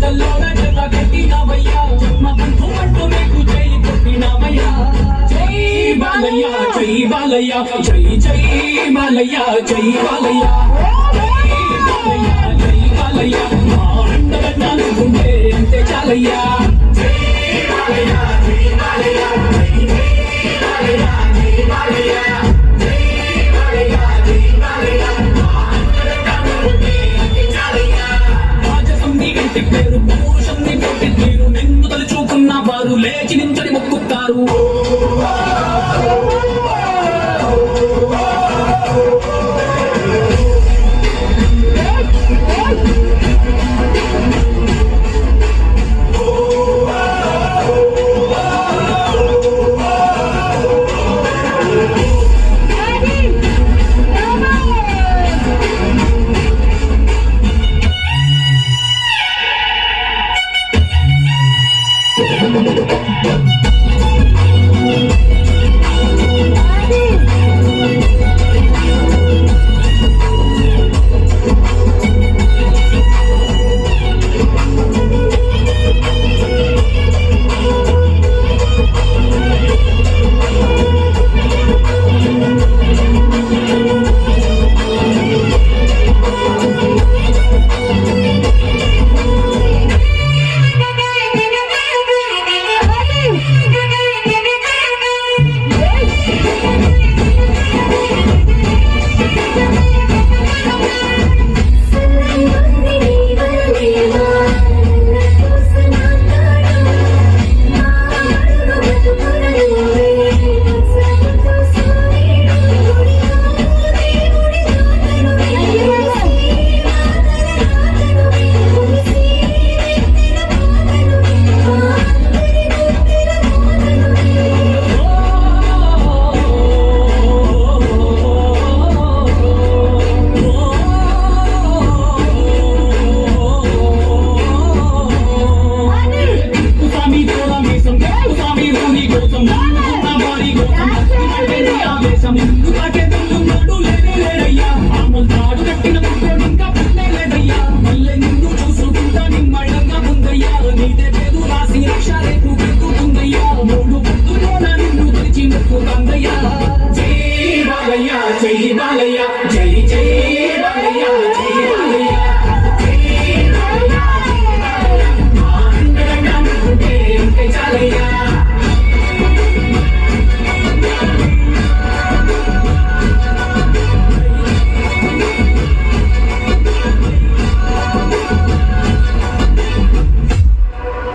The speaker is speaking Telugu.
జతల్లోన జత కట్టినవయ్యా మా బంధు అంటూ నీకు జై కొట్టినవయ్యా జై బాలయ్య జై బాలయ్య జై జై బాలయ్య జై బాలయ్య జై బాలయ్య మా అండగా అనుకుంటే అంతే చాలయ్యా జై బాలయ్య జై బాలయ్య జై బాలయ్య జై బాలయ్య జై బాలయ్య జై బాలయ్య మా అండగా అనుకుంటే అంతే చాలయ్యా రాజసం నీ ఇంటి పేరు పౌరుషం నీ పోటీ తీరు నిన్ను తలుచుకున్న వారు లేచి నించని మొక్కుతారు